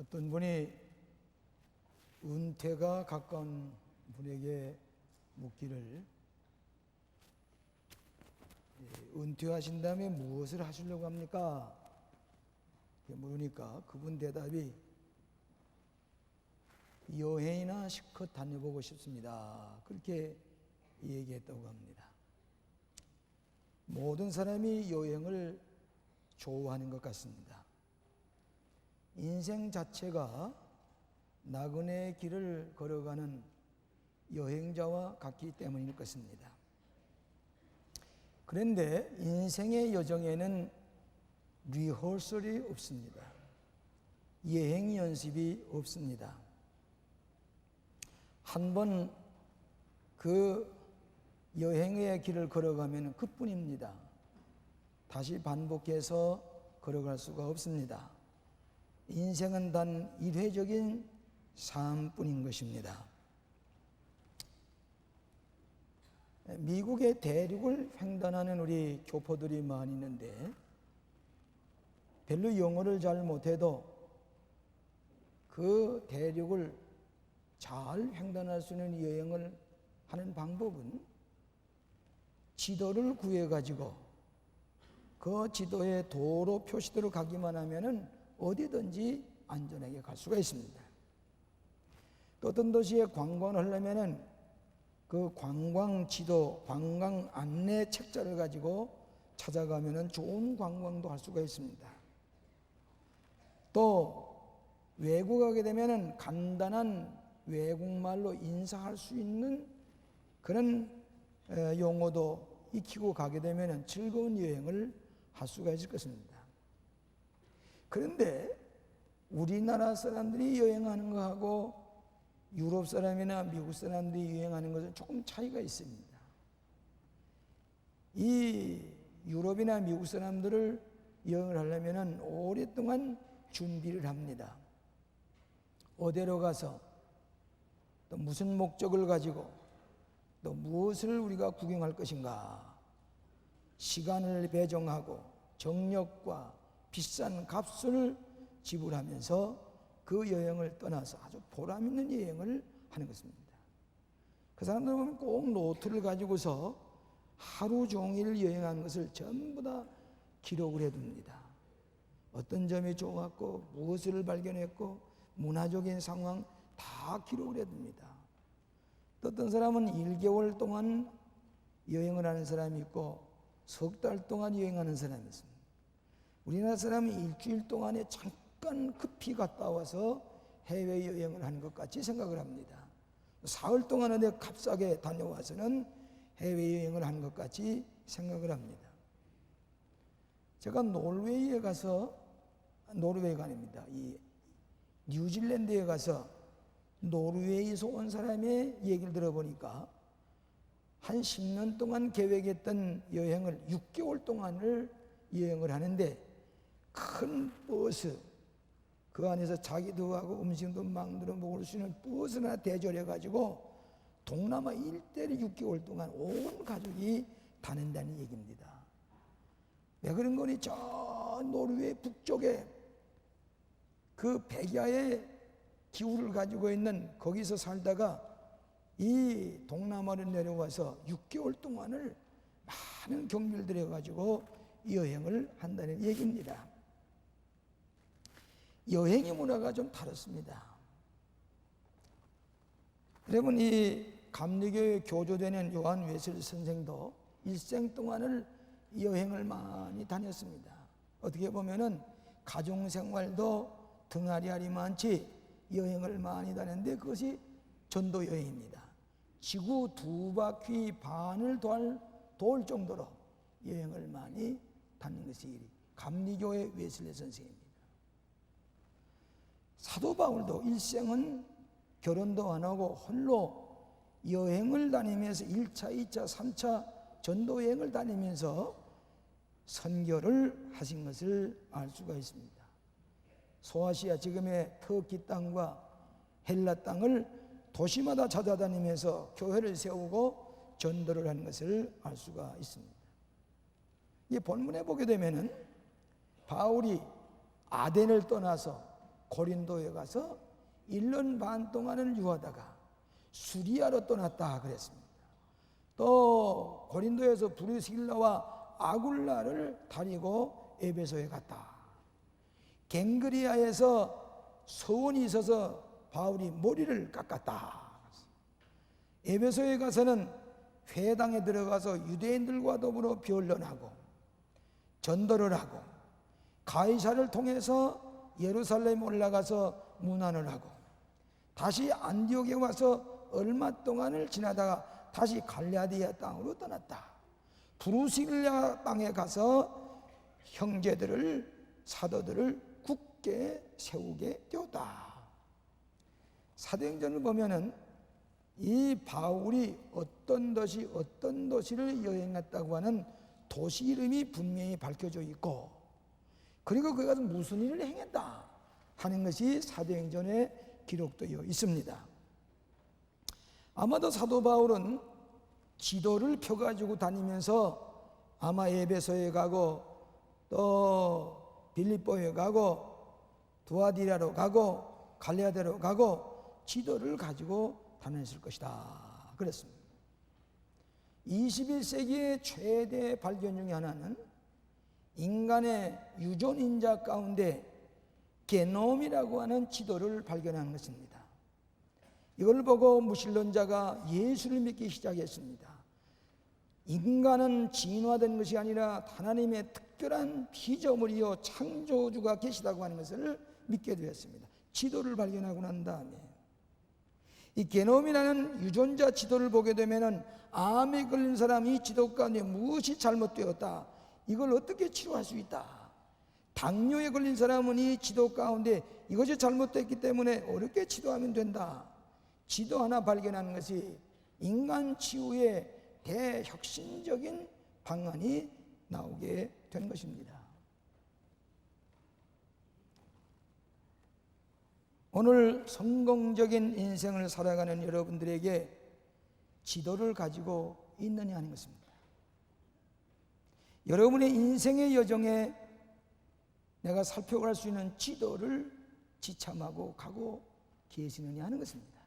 어떤 분이 은퇴가 가까운 분에게 묻기를, 은퇴하신 다음에 무엇을 하시려고 합니까? 물으니까 그분 대답이 여행이나 실컷 다녀보고 싶습니다. 그렇게 얘기했다고 합니다. 모든 사람이 여행을 좋아하는 것 같습니다. 인생 자체가 나그네의 길을 걸어가는 여행자와 같기 때문일 것입니다. 그런데 인생의 여정에는 리허설이 없습니다. 여행 연습이 없습니다. 한번 그 여행의 길을 걸어가면 그뿐입니다. 다시 반복해서 걸어갈 수가 없습니다. 인생은 단 일회적인 삶뿐인 것입니다. 미국의 대륙을 횡단하는 우리 교포들이 많이 있는데 별로 영어를 잘 못해도 그 대륙을 잘 횡단할 수 있는 여행을 하는 방법은 지도를 구해가지고 그 지도에 도로 표시대로 가기만 하면은 어디든지 안전하게 갈 수가 있습니다. 또 어떤 도시에 관광을 하려면은 그 관광 지도, 관광 안내 책자를 가지고 찾아가면은 좋은 관광도 할 수가 있습니다. 또 외국 가게 되면은 간단한 외국말로 인사할 수 있는 그런 용어도 익히고 가게 되면은 즐거운 여행을 할 수가 있을 것입니다. 그런데 우리나라 사람들이 여행하는 거하고 유럽 사람이나 미국 사람들이 여행하는 것은 조금 차이가 있습니다. 이 유럽이나 미국 사람들을 여행을 하려면 오랫동안 준비를 합니다. 어디로 가서 또 무슨 목적을 가지고 또 무엇을 우리가 구경할 것인가, 시간을 배정하고 정력과 비싼 값을 지불하면서 그 여행을 떠나서 아주 보람 있는 여행을 하는 것입니다. 그 사람들 보면 꼭 노트를 가지고서 하루 종일 여행하는 것을 전부 다 기록을 해둡니다. 어떤 점이 좋았고 무엇을 발견했고 문화적인 상황 다 기록을 해둡니다. 또 어떤 사람은 1개월 동안 여행을 하는 사람이 있고 석 달 동안 여행하는 사람이 있습니다. 우리나라 사람이 일주일 동안에 잠깐 급히 갔다 와서 해외여행을 하는 것 같이 생각을 합니다. 사흘 동안 어디 값싸게 다녀와서는 해외여행을 하는 것 같이 생각을 합니다. 제가 노르웨이에 가서, 노르웨이가 아닙니다, 이 뉴질랜드에 가서 노르웨이에서 온 사람의 얘기를 들어보니까 한 10년 동안 계획했던 여행을 6개월 동안을 여행을 하는데 큰 버스, 그 안에서 자기도 하고 음식도 만들어 먹을 수 있는 버스를 하나 대절해가지고 동남아 일대를 6개월 동안 온 가족이 다닌다는 얘기입니다. 왜 그런 거니? 저 노르웨이 북쪽에 그 백야의 기후를 가지고 있는 거기서 살다가 이 동남아를 내려와서 6개월 동안을 많은 경비를 들여가지고 여행을 한다는 얘기입니다. 여행의 문화가 좀 다릅니다. 여러분, 이 감리교에 교조되는 요한 웨슬리 선생도 일생 동안을 여행을 많이 다녔습니다. 어떻게 보면은 가정생활도 등하리하리만치 여행을 많이 다녔는데 그것이 전도 여행입니다. 지구 2바퀴 반을 돌 정도로 여행을 많이 다닌 것이 감리교의 웨슬리 선생입니다. 사도 바울도 일생은 결혼도 안 하고 홀로 여행을 다니면서 1차, 2차, 3차 전도 여행을 다니면서 선교를 하신 것을 알 수가 있습니다. 소아시아, 지금의 터키 땅과 헬라 땅을 도시마다 찾아다니면서 교회를 세우고 전도를 하는 것을 알 수가 있습니다. 이 본문에 보게 되면은 바울이 아덴을 떠나서 고린도에 가서 1년 반 동안을 유하다가 수리아로 떠났다 그랬습니다. 또 고린도에서 브리스길라와 아굴라를 데리고 에베소에 갔다. 갱그리아에서 소원이 있어서 바울이 머리를 깎았다. 에베소에 가서는 회당에 들어가서 유대인들과 더불어 변론하고 전도를 하고 가이사를 통해서 예루살렘 올라가서 문안을 하고 다시 안디옥에 와서 얼마 동안을 지나다가 다시 갈라디아 땅으로 떠났다. 브루실리아 땅에 가서 형제들을 사도들을 굳게 세우게 되었다. 사도행전을 보면은 이 바울이 어떤 도시를 여행했다고 하는 도시 이름이 분명히 밝혀져 있고, 그리고 그가 무슨 일을 행했다 하는 것이 사도행전에 기록되어 있습니다. 아마도 사도 바울은 지도를 펴가지고 다니면서 아마 에베소에 가고 또 빌립보에 가고 두아디라로 가고 갈라디아로 가고 지도를 가지고 다녔을 것이다 그랬습니다. 21세기의 최대 발견 중에 하나는 인간의 유전인자 가운데 게놈이라고 하는 지도를 발견한 것입니다. 이걸 보고 무신론자가 예수를 믿기 시작했습니다. 인간은 진화된 것이 아니라 하나님의 특별한 피조물이요 창조주가 계시다고 하는 것을 믿게 되었습니다. 지도를 발견하고 난 다음에 이 게놈이라는 유전자 지도를 보게 되면은 암에 걸린 사람이 이 지도 가운데 무엇이 잘못되었다, 이걸 어떻게 치료할 수 있다. 당뇨에 걸린 사람은 이 지도 가운데 이것이 잘못됐기 때문에 어렵게 치료하면 된다. 지도 하나 발견하는 것이 인간 치유의 대혁신적인 방안이 나오게 된 것입니다. 오늘 성공적인 인생을 살아가는 여러분들에게 지도를 가지고 있느냐 하는 것입니다. 여러분의 인생의 여정에 내가 살펴갈 수 있는 지도를 지참하고 가고 계시느냐 하는 것입니다.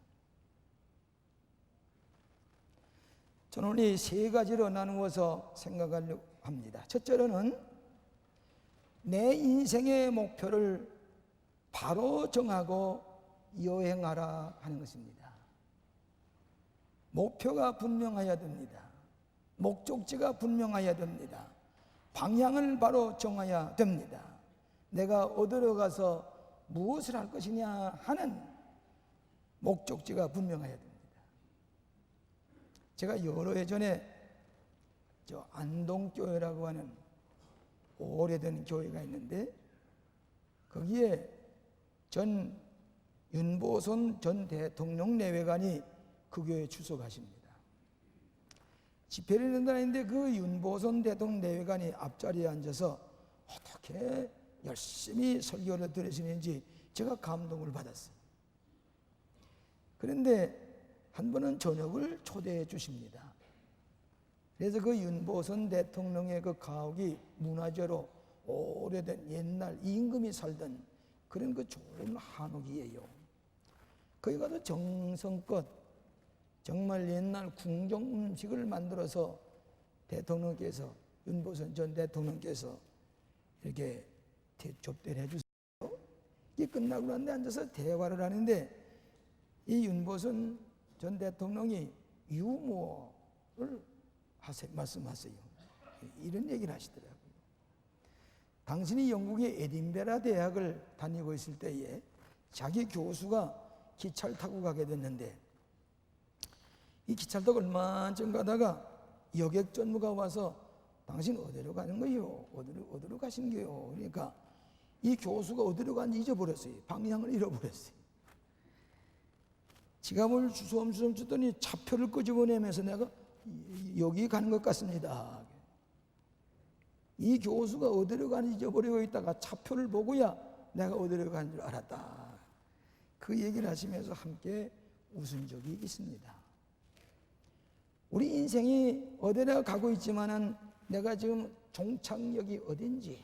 저는 오늘 이 세 가지로 나누어서 생각하려고 합니다. 첫째로는 내 인생의 목표를 바로 정하고 여행하라 하는 것입니다. 목표가 분명해야 됩니다. 목적지가 분명해야 됩니다. 방향을 바로 정해야 됩니다. 내가 어디로 가서 무엇을 할 것이냐 하는 목적지가 분명해야 됩니다. 제가 여러 해 전에 안동교회라고 하는 오래된 교회가 있는데 거기에 전 윤보선 전 대통령 내외관이 그 교회에 출석하십니다. 집회를 했는 날인데 그 윤보선 대통령 내외관이 앞자리에 앉아서 어떻게 열심히 설교를 들으시는지 제가 감동을 받았어요. 그런데 한 번은 저녁을 초대해 주십니다. 그래서 그 윤보선 대통령의 그 가옥이 문화재로 오래된 옛날 임금이 살던 그런 그 좋은 한옥이에요. 거기 가서 정성껏 정말 옛날 궁정 음식을 만들어서 대통령께서, 윤보선 전 대통령께서 이렇게 접대를 해주세요. 이게 끝나고 난 뒤에 앉아서 대화를 하는데 이 윤보선 전 대통령이 유머를 말씀하세요. 이런 얘기를 하시더라고요. 당신이 영국의 에딘베라 대학을 다니고 있을 때에 자기 교수가 기차를 타고 가게 됐는데 이 기차를 타고 얼마쯤 가다가 여객 전무가 와서 당신 어디로 가는 거요? 어디로 가신 거요? 그러니까 이 교수가 어디로 갔는지 잊어버렸어요. 방향을 잃어버렸어요. 지갑을 주섬주섬 줬더니 차표를 끄집어내면서 내가 여기 가는 것 같습니다. 이 교수가 어디로 가는지 잊어버리고 있다가 차표를 보고야 내가 어디로 가는 줄 알았다. 그 얘기를 하시면서 함께 웃은 적이 있습니다. 우리 인생이 어디로 가고 있지만은 내가 지금 종착역이 어딘지,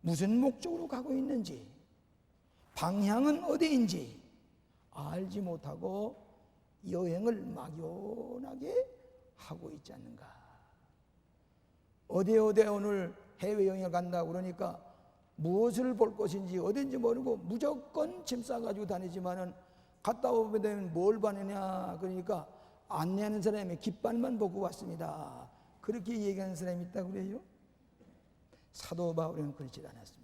무슨 목적으로 가고 있는지 방향은 어디인지 알지 못하고 여행을 막연하게 하고 있지 않는가. 어디 오늘 해외여행을 간다고 그러니까 무엇을 볼 것인지 어딘지 모르고 무조건 짐 싸가지고 다니지만은 갔다 오게 되면 뭘 봐느냐 그러니까 안내하는 사람이 깃발만 보고 왔습니다. 그렇게 얘기하는 사람이 있다고 그래요? 사도 바울은 그렇지 않았습니다.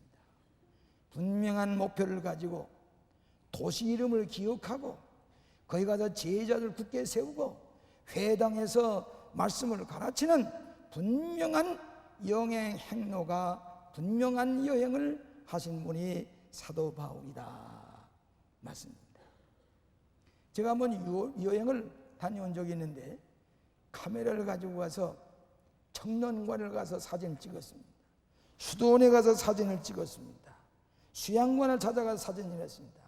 분명한 목표를 가지고 도시 이름을 기억하고 거기 가서 제자들 굳게 세우고 회당에서 말씀을 가르치는 분명한 여행 행로가 분명한 여행을 하신 분이 사도 바울이다 맞습니다. 제가 한번 여행을 다녀온 적이 있는데 카메라를 가지고 가서 청년관을 가서 사진을 찍었습니다. 수도원에 가서 사진을 찍었습니다. 수양관을 찾아가서 사진을 했습니다.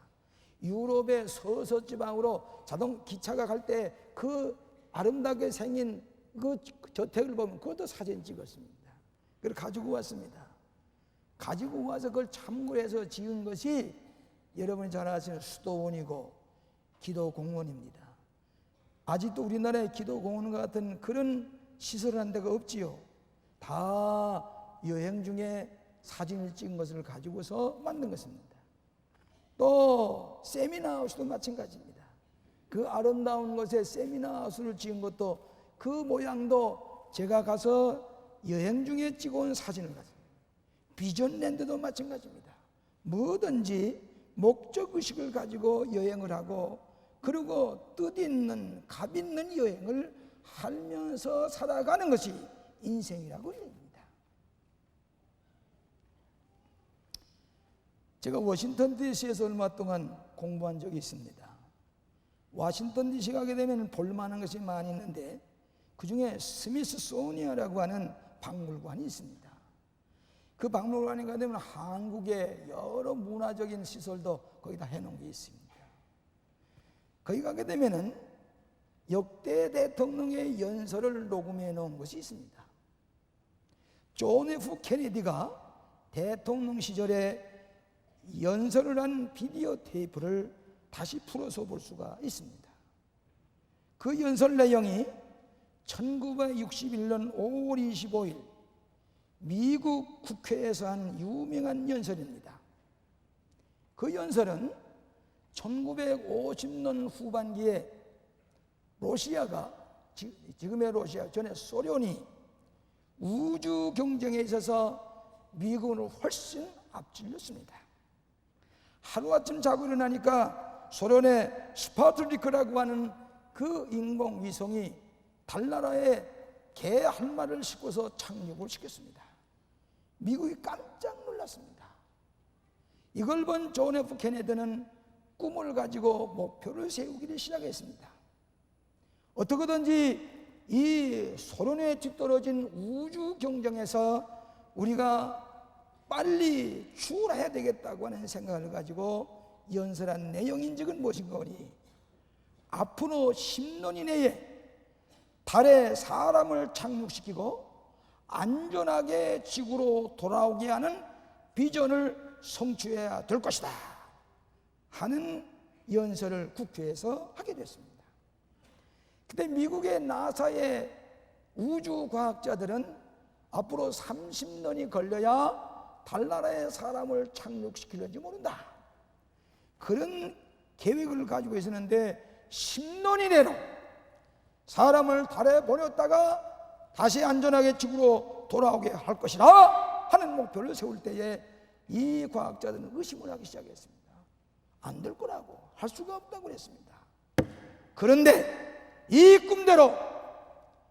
유럽의 서서지방으로 자동 기차가 갈 때 그 아름답게 생긴 그 저택을 보면 그것도 사진 찍었습니다. 그걸 가지고 왔습니다. 가지고 와서 그걸 참고해서 지은 것이 여러분이 잘 아시는 수도원이고 기도공원입니다. 아직도 우리나라에 기도공원 같은 그런 시설을 한 데가 없지요. 다 여행 중에 사진을 찍은 것을 가지고서 만든 것입니다. 또 세미나하우스도 마찬가지입니다. 그 아름다운 곳에 세미나하우스를 지은 것도 그 모양도 제가 가서 여행 중에 찍어온 사진을 가지고, 비전랜드도 마찬가지입니다. 뭐든지 목적의식을 가지고 여행을 하고 그리고 뜻있는 값있는 여행을 하면서 살아가는 것이 인생이라고 얘기합니다. 제가 워싱턴 DC에서 얼마 동안 공부한 적이 있습니다. 워싱턴 DC 가게 되면 볼만한 것이 많이 있는데 그 중에 스미소니언이라고 하는 박물관이 있습니다. 그 박물관에 가게 되면 한국의 여러 문화적인 시설도 거기다 해놓은 게 있습니다. 거기 가게 되면은 역대 대통령의 연설을 녹음해 놓은 것이 있습니다. 존 F 케네디가 대통령 시절에 연설을 한 비디오 테이프를 다시 풀어서 볼 수가 있습니다. 그 연설 내용이 1961년 5월 25일 미국 국회에서 한 유명한 연설입니다. 그 연설은 1950년 후반기에 러시아가, 지금의 러시아, 전에 소련이 우주 경쟁에 있어서 미국을 훨씬 앞질렀습니다. 하루아침 자고 일어나니까 소련의 스푸트니크라고 하는 그 인공위성이 달나라에 개 한 마리를 싣고서 착륙을 시켰습니다. 미국이 깜짝 놀랐습니다. 이걸 본 존 F 케네디는 꿈을 가지고 목표를 세우기를 시작했습니다. 어떻게든지 이 소련에 뒤떨어진 우주 경쟁에서 우리가 빨리 출하해야 되겠다고 하는 생각을 가지고 연설한 내용인즉은 무엇인가 하니 앞으로 10년 이내에 달에 사람을 착륙시키고 안전하게 지구로 돌아오게 하는 비전을 성취해야 될 것이다 하는 연설을 국회에서 하게 됐습니다. 그때 미국의 나사의 우주과학자들은 앞으로 30년이 걸려야 달나라에 사람을 착륙시키려지 모른다, 그런 계획을 가지고 있었는데 10년 이내로 사람을 달에 보냈다가 다시 안전하게 지구로 돌아오게 할 것이라 하는 목표를 세울 때에 이 과학자들은 의심을 하기 시작했습니다. 안 될 거라고, 할 수가 없다고 그랬습니다. 그런데 이 꿈대로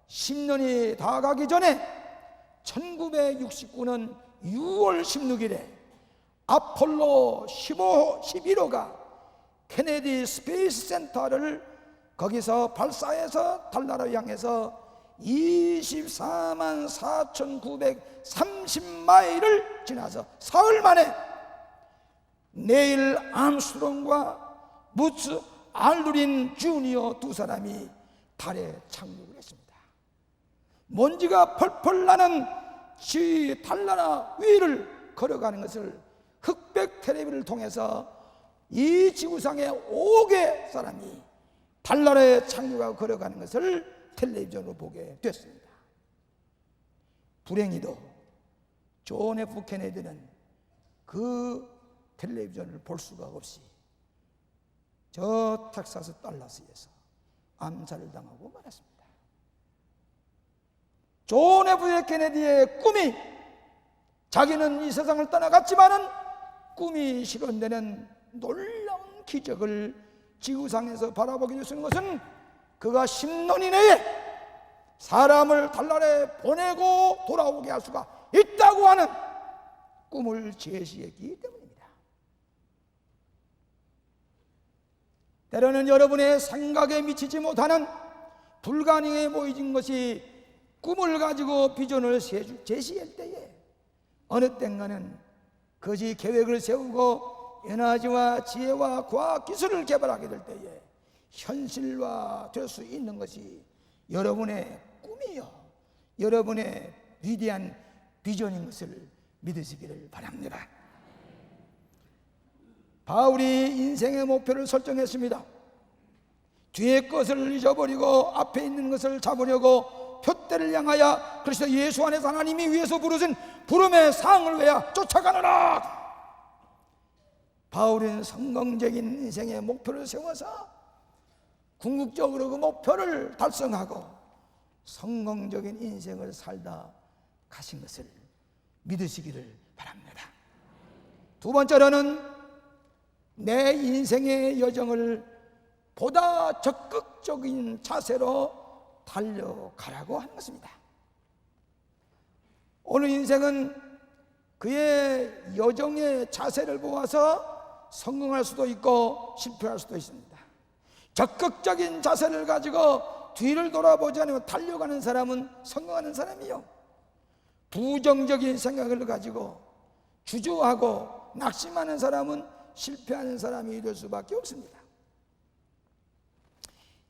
10년이 다 가기 전에 1969년 6월 16일에 아폴로 15, 11호가 케네디 스페이스 센터를 거기서 발사해서 달나라를 향해서 24만 4,930마일을 지나서 사흘 만에 네일 암스트롱과 부츠 알드린 주니어 두 사람이 달에 착륙을 했습니다. 먼지가 펄펄 나는 달나라 위를 걸어가는 것을 흑백 텔레비를 통해서 이 지구상의 5개 사람이 달나라에 착륙하고 걸어가는 것을 텔레비전으로 보게 됐습니다. 불행히도 존 F 케네디는 그 텔레비전을 볼 수가 없이 저 텍사스 달라스에서 암살을 당하고 말았습니다. 존 F 케네디의 꿈이, 자기는 이 세상을 떠나갔지만은 꿈이 실현되는 놀라운 기적을 지구상에서 바라보게 되는 것은 그가 10년 이내에 사람을 달나라에 보내고 돌아오게 할 수가 있다고 하는 꿈을 제시했기 때문입니다. 때로는 여러분의 생각에 미치지 못하는 불가능해 보이는 것이 꿈을 가지고 비전을 제시할 때에 어느 땐가는 거지 계획을 세우고 에너지와 지혜와 과학 기술을 개발하게 될 때에 현실화 될 수 있는 것이 여러분의 꿈이요, 여러분의 위대한 비전인 것을 믿으시기를 바랍니다. 바울이 인생의 목표를 설정했습니다. 뒤의 것을 잊어버리고 앞에 있는 것을 잡으려고 표대를 향하여 그리스도 예수 안에서 하나님이 위에서 부르신 부름의 상을 위하여 쫓아가노라. 바울은 성공적인 인생의 목표를 세워서 궁극적으로 그 목표를 달성하고 성공적인 인생을 살다 가신 것을 믿으시기를 바랍니다. 두 번째로는 내 인생의 여정을 보다 적극적인 자세로 달려가라고 하는 것입니다. 오늘 인생은 그의 여정의 자세를 보아서 성공할 수도 있고 실패할 수도 있습니다. 적극적인 자세를 가지고 뒤를 돌아보지 않으면 달려가는 사람은 성공하는 사람이요, 부정적인 생각을 가지고 주저하고 낙심하는 사람은 실패하는 사람이 될 수밖에 없습니다.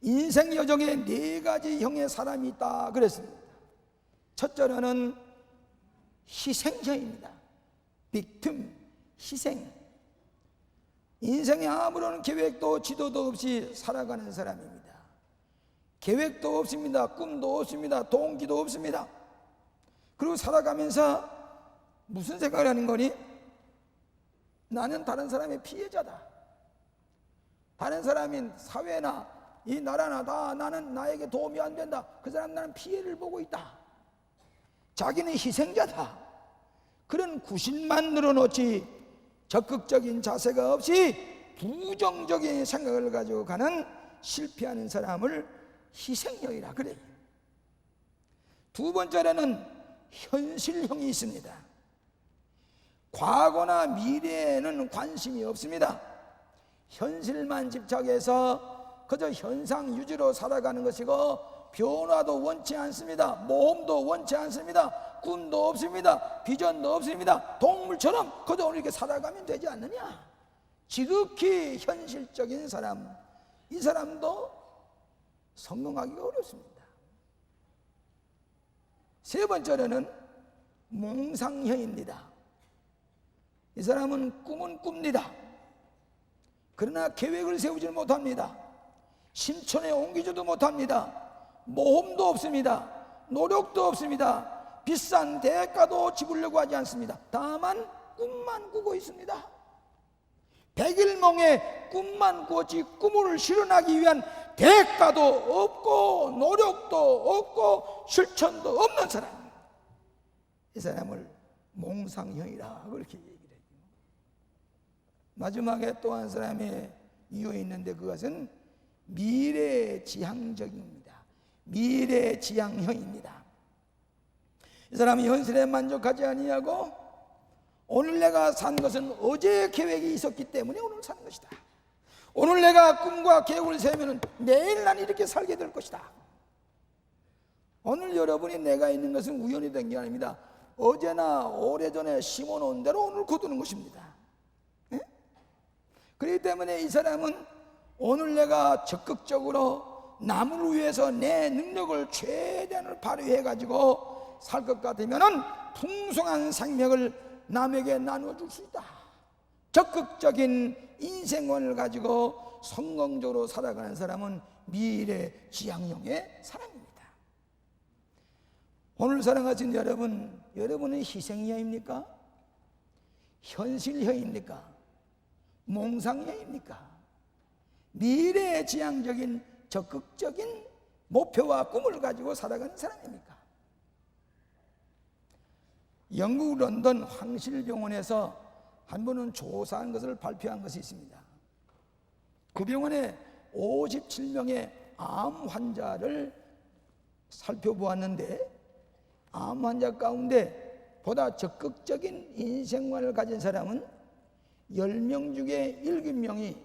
인생 여정에 4가지형의 사람이 있다 그랬습니다. 첫째로는 희생형입니다. 빅틈, 희생. 인생에 아무런 계획도 지도도 없이 살아가는 사람입니다. 계획도 없습니다. 꿈도 없습니다. 동기도 없습니다. 그리고 살아가면서 무슨 생각을 하는 거니? 나는 다른 사람의 피해자다. 다른 사람인 사회나 이 나라나 다 나는 나에게 도움이 안 된다. 그 사람 나는 피해를 보고 있다. 자기는 희생자다. 그런 구실만 늘어놓지 적극적인 자세가 없이 부정적인 생각을 가지고 가는 실패하는 사람을 희생형이라 그래요. 두 번째로는 현실형이 있습니다. 과거나 미래에는 관심이 없습니다. 현실만 집착해서 그저 현상 유지로 살아가는 것이고 변화도 원치 않습니다. 모험도 원치 않습니다. 꿈도 없습니다. 비전도 없습니다. 동물처럼 그저 오늘 이렇게 살아가면 되지 않느냐. 지극히 현실적인 사람, 이 사람도 성공하기가 어렵습니다. 세 번째로는 몽상형입니다. 이 사람은 꿈은 꿉니다. 그러나 계획을 세우지 못합니다. 실천에 옮기지도 못합니다. 모험도 없습니다. 노력도 없습니다. 비싼 대가도 지불려고 하지 않습니다. 다만 꿈만 꾸고 있습니다. 백일몽에 꿈만 꾸었지 꿈을 실현하기 위한 대가도 없고 노력도 없고 실천도 없는 사람, 이 사람을 몽상형이라 그렇게 얘기를 해요. 마지막에 또 한 사람의 이유가 있는데 그것은 미래지향적입니다. 미래지향형입니다. 이 사람이 현실에 만족하지 아니하고 오늘 내가 산 것은 어제 계획이 있었기 때문에 오늘 사는 것이다. 오늘 내가 꿈과 계획을 세우면 내일 난 이렇게 살게 될 것이다. 오늘 여러분이 내가 있는 것은 우연히 된 게 아닙니다. 어제나 오래전에 심어놓은 대로 오늘 거두는 것입니다. 네? 그렇기 때문에 이 사람은 오늘 내가 적극적으로 남을 위해서 내 능력을 최대한을 발휘해가지고 살 것 같으면 풍성한 생명을 남에게 나눠줄 수 있다. 적극적인 인생관을 가지고 성공적으로 살아가는 사람은 미래지향형의 사람입니다. 오늘 사랑하신 여러분, 여러분은 희생형입니까? 현실형입니까? 몽상형입니까? 미래지향적인 적극적인 목표와 꿈을 가지고 살아가는 사람입니까? 영국 런던 황실병원에서 한 번은 조사한 것을 발표한 것이 있습니다. 그 병원에 57명의 암 환자를 살펴보았는데, 암 환자 가운데 보다 적극적인 인생관을 가진 사람은 10명 중에 7명이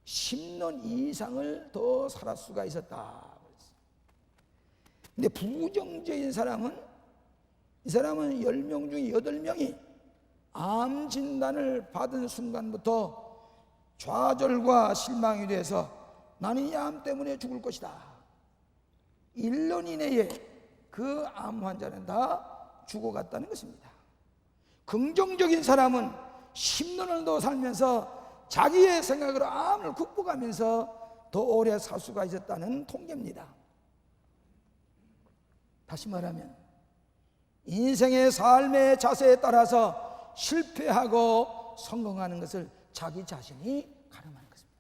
10년 이상을 더 살 수가 있었다. 근데 부정적인 사람은, 이 사람은 10명 중에 8명이 암 진단을 받은 순간부터 좌절과 실망이 돼서 나는 이 암 때문에 죽을 것이다. 1년 이내에 그 암 환자는 다 죽어갔다는 것입니다. 긍정적인 사람은 10년을 더 살면서 자기의 생각으로 암을 극복하면서 더 오래 살 수가 있었다는 통계입니다. 다시 말하면 인생의 삶의 자세에 따라서 실패하고 성공하는 것을 자기 자신이 가늠하는 것입니다.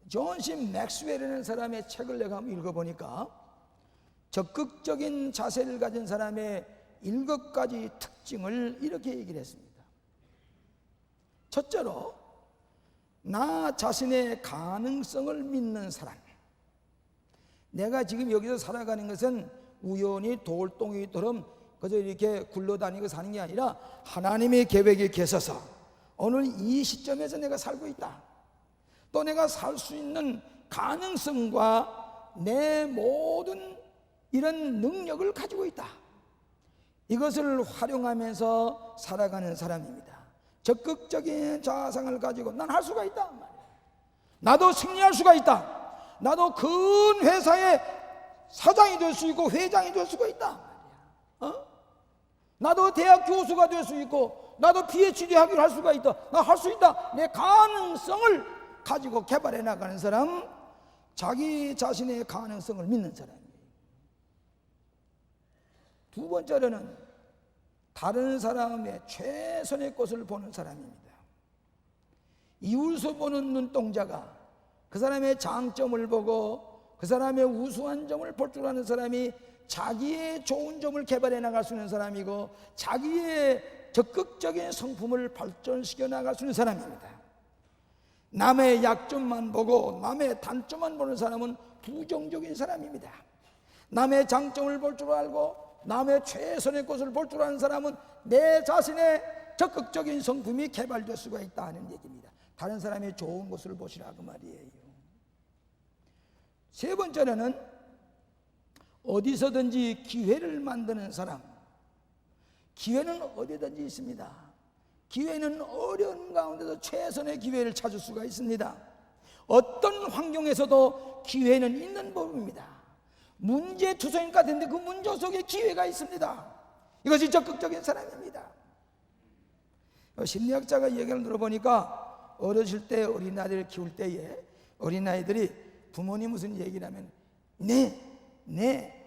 존 C 맥스웰이라는 사람의 책을 내가 한번 읽어보니까 적극적인 자세를 가진 사람의 7가지 특징을 이렇게 얘기를 했습니다. 첫째로, 나 자신의 가능성을 믿는 사람. 내가 지금 여기서 살아가는 것은 우연히 돌덩이처럼 그저 이렇게 굴러다니고 사는 게 아니라 하나님의 계획에 계셔서 오늘 이 시점에서 내가 살고 있다. 또 내가 살 수 있는 가능성과 내 모든 이런 능력을 가지고 있다. 이것을 활용하면서 살아가는 사람입니다. 적극적인 자상을 가지고 난 할 수가 있다. 나도 승리할 수가 있다. 나도 큰 회사의 사장이 될 수 있고 회장이 될 수가 있다. 나도 대학 교수가 될 수 있고 나도 PhD 학위를 할 수가 있다. 나 할 수 있다. 내 가능성을 가지고 개발해 나가는 사람, 자기 자신의 가능성을 믿는 사람이에요. 두 번째로는 다른 사람의 최선의 것을 보는 사람입니다. 이웃을 보는 눈동자가 그 사람의 장점을 보고 그 사람의 우수한 점을 볼 줄 아는 사람이 자기의 좋은 점을 개발해 나갈 수 있는 사람이고 자기의 적극적인 성품을 발전시켜 나갈 수 있는 사람입니다. 남의 약점만 보고 남의 단점만 보는 사람은 부정적인 사람입니다. 남의 장점을 볼 줄 알고 남의 최선의 것을 볼 줄 아는 사람은 내 자신의 적극적인 성품이 개발될 수가 있다는 얘기입니다. 다른 사람의 좋은 것을 보시라 그 말이에요. 세 번째로는 어디서든지 기회를 만드는 사람. 기회는 어디든지 있습니다. 기회는 어려운 가운데서 최선의 기회를 찾을 수가 있습니다. 어떤 환경에서도 기회는 있는 법입니다. 문제투성이 같은데 그 문제 속에 기회가 있습니다. 이것이 적극적인 사람입니다. 심리학자가 얘기를 들어보니까 어렸을 때 어린아이를 키울 때에 어린아이들이 부모님 무슨 얘기를 하면 네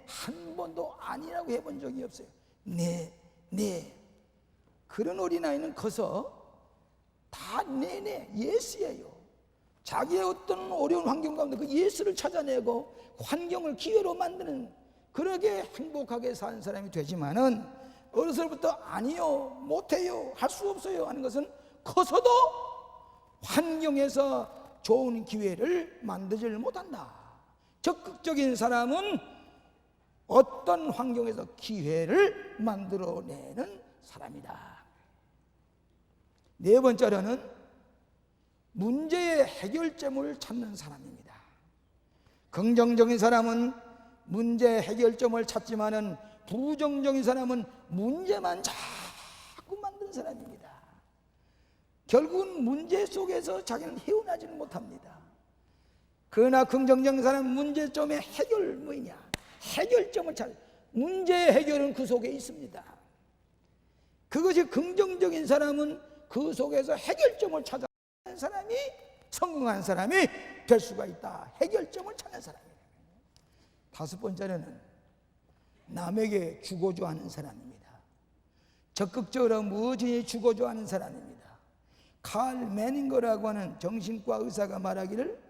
한 번도 아니라고 해본 적이 없어요. 네 그런 어린아이는 커서 다 네네 예스예요. 자기의 어떤 어려운 환경 가운데 그 예스를 찾아내고 환경을 기회로 만드는, 그렇게 행복하게 사는 사람이 되지만은 어려서부터 아니요, 못해요, 할 수 없어요 하는 것은 커서도 환경에서 좋은 기회를 만들지를 못한다. 적극적인 사람은 어떤 환경에서 기회를 만들어내는 사람이다. 네 번째로는 문제의 해결점을 찾는 사람입니다. 긍정적인 사람은 문제 해결점을 찾지만은 부정적인 사람은 문제만 자꾸 만드는 사람입니다. 결국은 문제 속에서 자기는 헤어나지는 못합니다. 그러나 긍정적인 사람은 문제점의 해결 뭐냐? 해결점을 찾는, 문제 해결은 그 속에 있습니다. 그것이 긍정적인 사람은 그 속에서 해결점을 찾아가는 사람이 성공한 사람이 될 수가 있다. 해결점을 찾는 사람이에요. 다섯 번째는 남에게 주고자 하는 사람입니다. 적극적으로 무엇이 주고자 하는 사람입니다. 칼 매닝거라고 하는 정신과 의사가 말하기를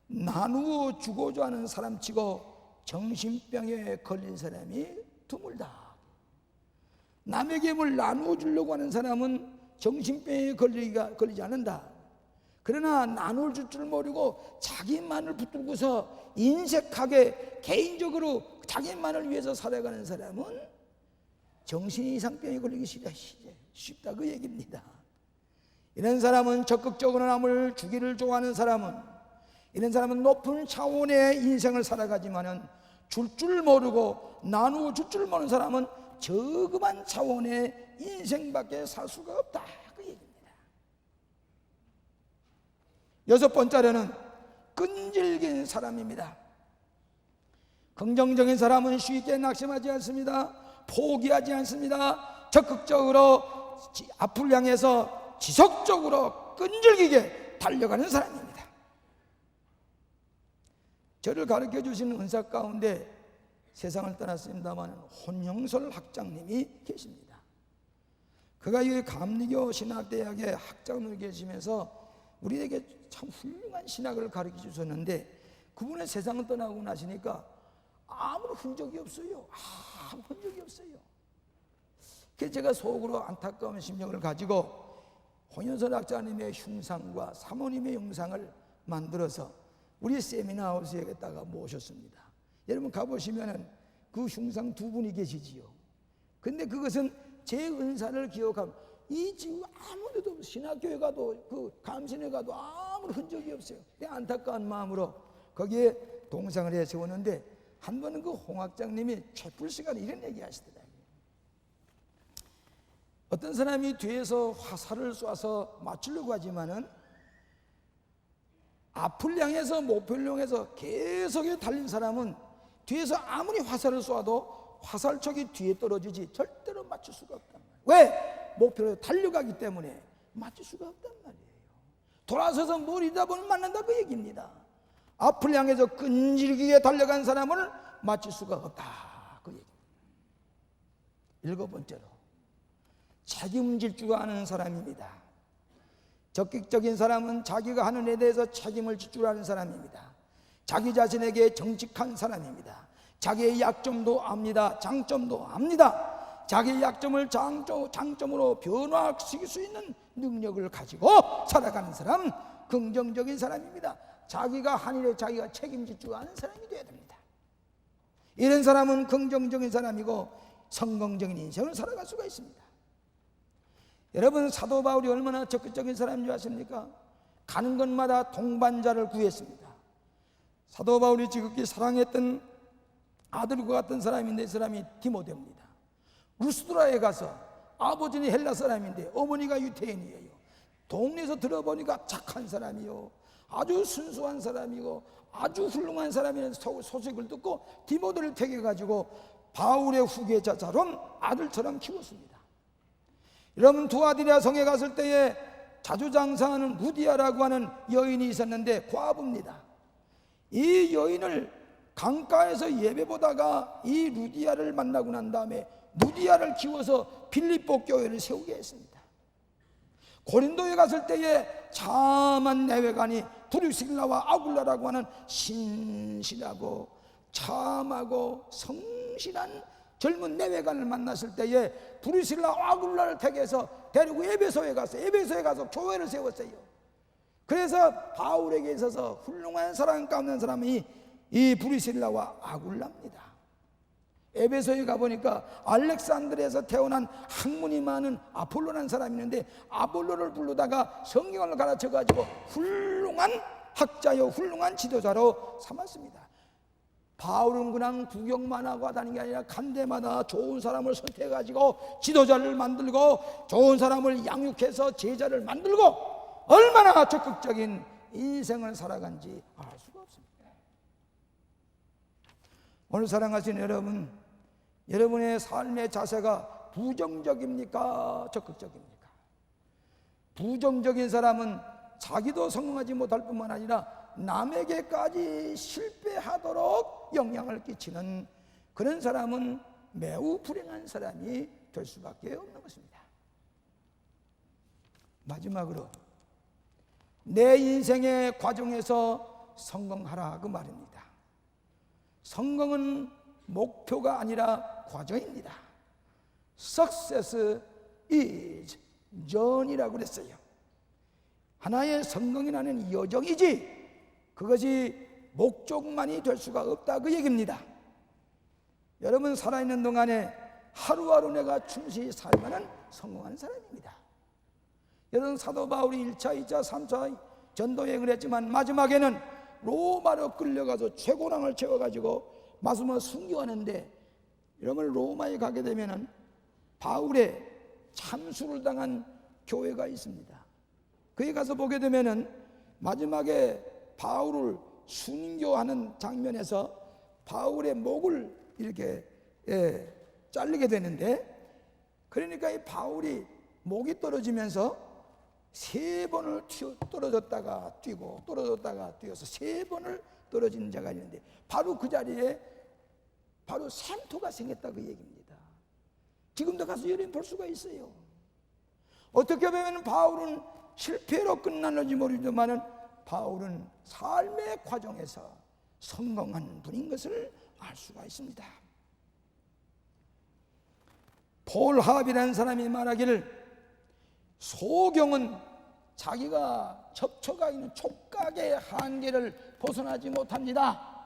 나누어 주고자 하는 사람치고 정신병에 걸린 사람이 드물다. 남에게 뭘 나누어 주려고 하는 사람은 정신병에 걸리지 않는다. 그러나 나눌 줄 모르고 자기만을 붙들고서 인색하게 개인적으로 자기만을 위해서 살아가는 사람은 정신이상병에 걸리기 쉽다 그 얘기입니다. 이런 사람은 적극적으로 남을 주기를 좋아하는 사람은, 이런 사람은 높은 차원의 인생을 살아가지만은 줄 줄 모르고 나누어 줄 줄 모르는 사람은 저급한 차원의 인생밖에 살 수가 없다 그 얘기입니다. 여섯 번째로는 끈질긴 사람입니다. 긍정적인 사람은 쉽게 낙심하지 않습니다. 포기하지 않습니다. 적극적으로 앞을 향해서 지속적으로 끈질기게 달려가는 사람입니다. 저를 가르쳐 주시는 은사 가운데 세상을 떠났습니다만 혼영설 학장님이 계십니다. 그가 이 감리교 신학대학의 학장으로 계시면서 우리에게 참 훌륭한 신학을 가르쳐 주셨는데 그분의 세상을 떠나고 나시니까 아무런 흔적이 없어요. 아무 흔적이 없어요. 그래서 제가 속으로 안타까운 심정을 가지고 혼영설 학장님의 흉상과 사모님의 영상을 만들어서 우리 세미나하우스에다가 모셨습니다. 여러분 가보시면은 그 흉상 두 분이 계시지요. 근데 그것은 제 은사를 기억하고 이 지구 아무 데도 없어요. 신학교에 가도 그 감신에 가도 아무 흔적이 없어요. 안타까운 마음으로 거기에 동상을 해 세웠는데 한 번은 그 홍학장님이 촛불 시간에 이런 얘기 하시더라고요. 어떤 사람이 뒤에서 화살을 쏴서 맞추려고 하지만은 앞을 향해서 목표를 향해서 계속 달린 사람은 뒤에서 아무리 화살을 쏴도 화살촉이 뒤에 떨어지지 절대로 맞출 수가 없단 말이에요. 왜? 목표로 달려가기 때문에 맞출 수가 없단 말이에요. 돌아서서 머리다 보면 맞는다 그 얘기입니다. 앞을 향해서 끈질기게 달려간 사람을 맞출 수가 없다 그 얘기입니다. 일곱 번째로 책임질 줄 아는 사람입니다. 적극적인 사람은 자기가 하는 일에 대해서 책임을 질 줄 아는 사람입니다. 자기 자신에게 정직한 사람입니다. 자기의 약점도 압니다. 장점도 압니다. 자기의 약점을 장점으로 변화시킬 수 있는 능력을 가지고 살아가는 사람, 긍정적인 사람입니다. 자기가 한 일에 자기가 책임질 줄 아는 사람이 되어야 됩니다. 이런 사람은 긍정적인 사람이고 성공적인 인생을 살아갈 수가 있습니다. 여러분 사도 바울이 얼마나 적극적인 사람인 줄 아십니까? 가는 곳마다 동반자를 구했습니다. 사도 바울이 지극히 사랑했던 아들과 같은 사람인데 이 사람이 디모데입니다. 루스드라에 가서 아버지는 헬라 사람인데 어머니가 유태인이에요. 동네에서 들어보니까 착한 사람이요, 아주 순수한 사람이고 아주 훌륭한 사람이라는 소식을 듣고 디모데를 택해가지고 바울의 후계자처럼 아들처럼 키웠습니다. 여러분 두아디라 성에 갔을 때에 자주 장사하는 루디아라고 하는 여인이 있었는데 과부입니다. 이 여인을 강가에서 예배보다가 이 루디아를 만나고 난 다음에 루디아를 키워서 빌립보 교회를 세우게 했습니다. 고린도에 갔을 때에 참한 내외관이 브루실라와 아굴라라고 하는 신실하고 참하고 성실한 젊은 내외관을 만났을 때에 브루실라 아굴라를 택해서 데리고 에베소에 가서 교회를 세웠어요. 그래서 바울에게 있어서 훌륭한 사람 가운데 사람이 이 브루실라와 아굴라입니다. 에베소에 가보니까 알렉산드리아에서 태어난 학문이 많은 아폴로라는 사람이 있는데 아폴로를 부르다가 성경을 가르쳐가지고 훌륭한 학자요 훌륭한 지도자로 삼았습니다. 바울은 그냥 구경만 하고 다니는 게 아니라 간 데마다 좋은 사람을 선택해가지고 지도자를 만들고 좋은 사람을 양육해서 제자를 만들고 얼마나 적극적인 인생을 살아간지 알 수가 없습니다. 오늘 사랑하시는 여러분, 여러분의 삶의 자세가 부정적입니까? 적극적입니까? 부정적인 사람은 자기도 성공하지 못할 뿐만 아니라 남에게까지 실패하도록 영향을 끼치는 그런 사람은 매우 불행한 사람이 될 수밖에 없는 것입니다. 마지막으로 내 인생의 과정에서 성공하라 그 말입니다. 성공은 목표가 아니라 과정입니다. Success is journey라고 그랬어요. 하나의 성공이라는 여정이지 그것이 목적만이 될 수가 없다 그 얘기입니다. 여러분 살아있는 동안에 하루하루 내가 충실히 살면은 성공한 사람입니다. 여러분 사도 바울이 1차, 2차, 3차 전도여행을 했지만 마지막에는 로마로 끌려가서 최고랑을 채워가지고 마지막 순교하는데 여러분 로마에 가게 되면은 바울의 참수를 당한 교회가 있습니다. 거기 가서 보게 되면은 마지막에 바울을 순교하는 장면에서 바울의 목을 이렇게 자르게 되는데 그러니까 이 바울이 목이 떨어지면서 3번을 떨어졌다가 뛰고 떨어졌다가 뛰어서 3번을 떨어지는 자가 있는데 바로 그 자리에 바로 샘토가 생겼다 그 얘기입니다. 지금도 가서 여러분 볼 수가 있어요. 어떻게 보면 바울은 실패로 끝났는지 모르지만은 바울은 삶의 과정에서 성공한 분인 것을 알 수가 있습니다. 폴 하비라는 사람이 말하기를 소경은 자기가 접처가 있는 촉각의 한계를 벗어나지 못합니다.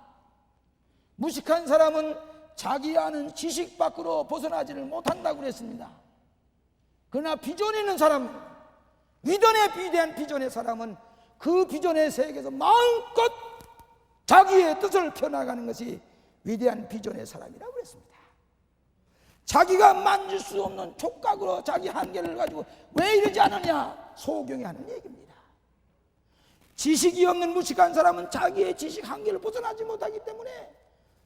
무식한 사람은 자기 아는 지식 밖으로 벗어나지를 못한다고 그랬습니다. 그러나 비전 있는 사람, 위대한 비대한 비전의 사람은 그 비전의 세계에서 마음껏 자기의 뜻을 펴나가는 것이 위대한 비전의 사람이라고 그랬습니다. 자기가 만질 수 없는 촉각으로 자기 한계를 가지고 왜 이러지 않느냐 소경이 하는 얘기입니다. 지식이 없는 무식한 사람은 자기의 지식 한계를 벗어나지 못하기 때문에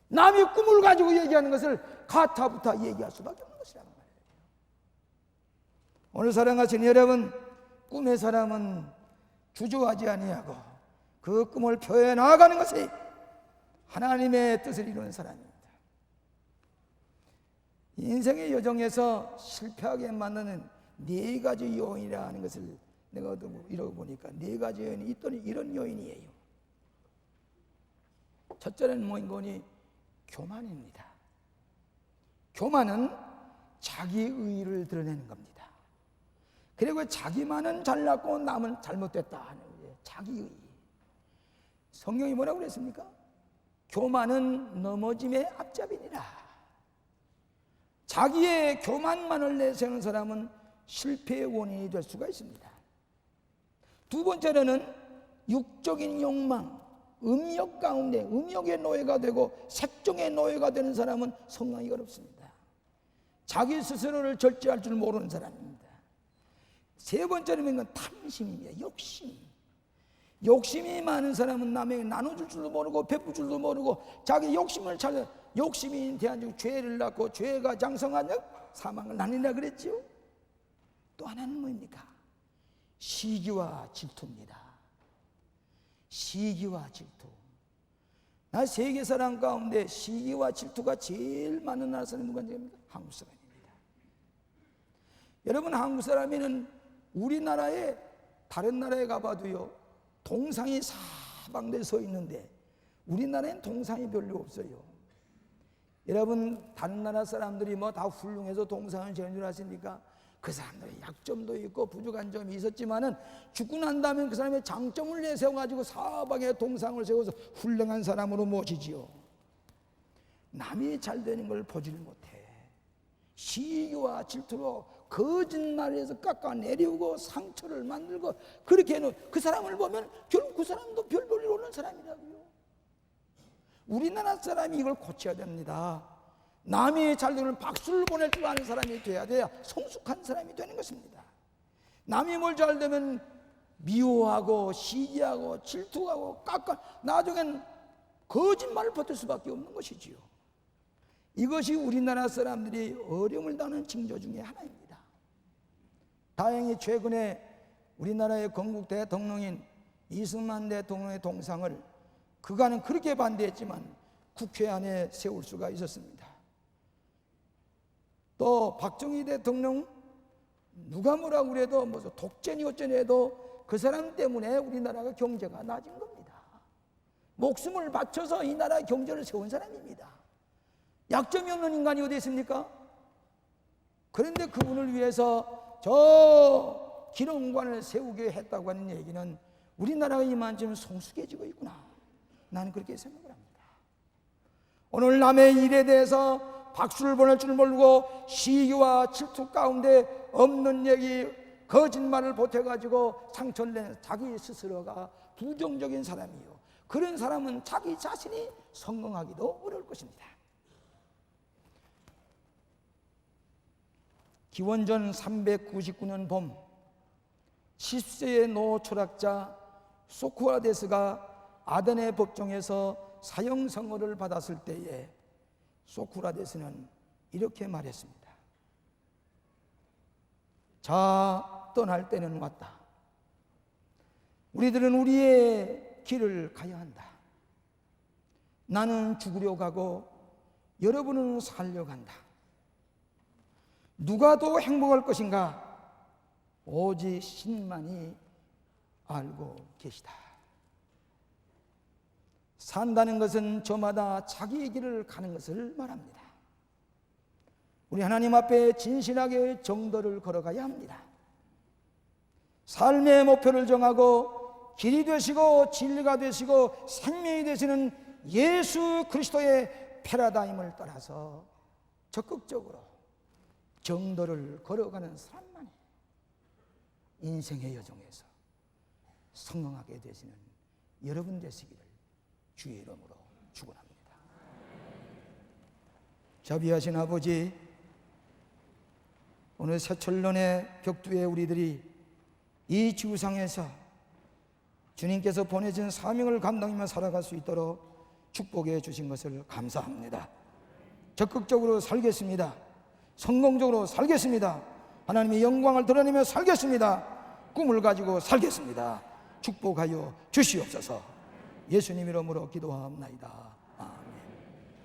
남의 꿈을 가지고 얘기하는 것을 가타부타 얘기할 수밖에 없는 것이라는 말이에요. 오늘 사랑하시는 여러분, 꿈의 사람은 주저하지 아니하고 그 꿈을 표현하가는 것이 하나님의 뜻을 이루는 사람입니다. 인생의 여정에서 실패하게 만드는 4가지 요인이라는 것을 내가 읽어보니까 4가지 요인이 있더니 이런 요인이에요. 첫째는 뭐인 거니? 교만입니다. 교만은 자기의를 드러내는 겁니다. 그리고 자기만은 잘났고 남은 잘못됐다 하는 거예요. 자기의. 성경이 뭐라고 그랬습니까? 교만은 넘어짐의 앞잡이니라. 자기의 교만만을 내세우는 사람은 실패의 원인이 될 수가 있습니다. 두 번째로는 육적인 욕망, 음욕 가운데 음욕의 노예가 되고 색종의 노예가 되는 사람은 성공하기 어렵습니다. 자기 스스로를 절제할 줄 모르는 사람입니다. 세 번째로는 탐심입니다. 욕심. 욕심이 많은 사람은 남에게 나눠줄 줄도 모르고 베풀 줄도 모르고 자기 욕심을 찾아 욕심이 대한 죄를 낳고 죄가 장성하여 사망을 나니라 그랬지요. 또 하나는 뭐입니까? 시기와 질투입니다. 시기와 질투. 나 세계 사람 가운데 시기와 질투가 제일 많은 나라 사람이 누구입니까? 한국 사람입니다. 여러분 한국 사람이는 우리나라에 다른 나라에 가봐도요 동상이 사방에 서 있는데 우리나라엔 동상이 별로 없어요. 여러분 다른 나라 사람들이 뭐 다 훌륭해서 동상을 지은 줄 아십니까? 그 사람들의 약점도 있고 부족한 점이 있었지만은 죽고 난 다음에 그 사람의 장점을 내세워가지고 사방에 동상을 세워서 훌륭한 사람으로 모시지요. 남이 잘 되는 걸 보지를 못해. 시기와 질투로 거짓말에서 깎아내리우고 상처를 만들고 그렇게 해놓은 그 사람을 보면 결국 그 사람도 별 볼일 없는 사람이라고요. 우리나라 사람이 이걸 고쳐야 됩니다. 남이 잘 되면 박수를 보낼 줄 아는 사람이 돼야 돼야 성숙한 사람이 되는 것입니다. 남이 뭘 잘 되면 미워하고 시기하고 질투하고 깎아 나중엔 거짓말을 버틸 수밖에 없는 것이지요. 이것이 우리나라 사람들이 어려움을 당하는 징조 중에 하나입니다. 다행히 최근에 우리나라의 건국 대통령인 이승만 대통령의 동상을 그간은 그렇게 반대했지만 국회 안에 세울 수가 있었습니다. 또 박정희 대통령 누가 뭐라고 그래도 뭐 독재니 어쩌니 해도 그 사람 때문에 우리나라가 경제가 나아진 겁니다. 목숨을 바쳐서 이 나라의 경제를 세운 사람입니다. 약점이 없는 인간이 어디 있습니까? 그런데 그분을 위해서 저 기념관을 세우게 했다고 하는 얘기는 우리나라가 이만큼 성숙해지고 있구나, 나는 그렇게 생각을 합니다. 오늘 남의 일에 대해서 박수를 보낼 줄 모르고 시기와 질투 가운데 없는 얘기, 거짓말을 보태가지고 상처를 낸 자기 스스로가 부정적인 사람이요, 그런 사람은 자기 자신이 성공하기도 어려울 것입니다. 기원전 399년 봄 10세의 노 철학자 소크라테스가 아테네 법정에서 사형 선고를 받았을 때에 소크라테스는 이렇게 말했습니다. 자, 떠날 때는 왔다. 우리들은 우리의 길을 가야 한다. 나는 죽으려 가고 여러분은 살려 간다. 누가 더 행복할 것인가? 오직 신만이 알고 계시다. 산다는 것은 저마다 자기의 길을 가는 것을 말합니다. 우리 하나님 앞에 진실하게 정도를 걸어가야 합니다. 삶의 목표를 정하고 길이 되시고 진리가 되시고 생명이 되시는 예수 그리스도의 패러다임을 따라서 적극적으로 정도를 걸어가는 사람만이 인생의 여정에서 성공하게 되시는 여러분 되시기를 주의 이름으로 축원합니다. 자비하신 아버지, 오늘 새철론의 벽두에 우리들이 이 지구상에서 주님께서 보내준 사명을 감당하며 살아갈 수 있도록 축복해 주신 것을 감사합니다. 적극적으로 살겠습니다. 성공적으로 살겠습니다. 하나님의 영광을 드러내며 살겠습니다. 꿈을 가지고 살겠습니다. 축복하여 주시옵소서. 예수님 이름으로 기도하옵나이다.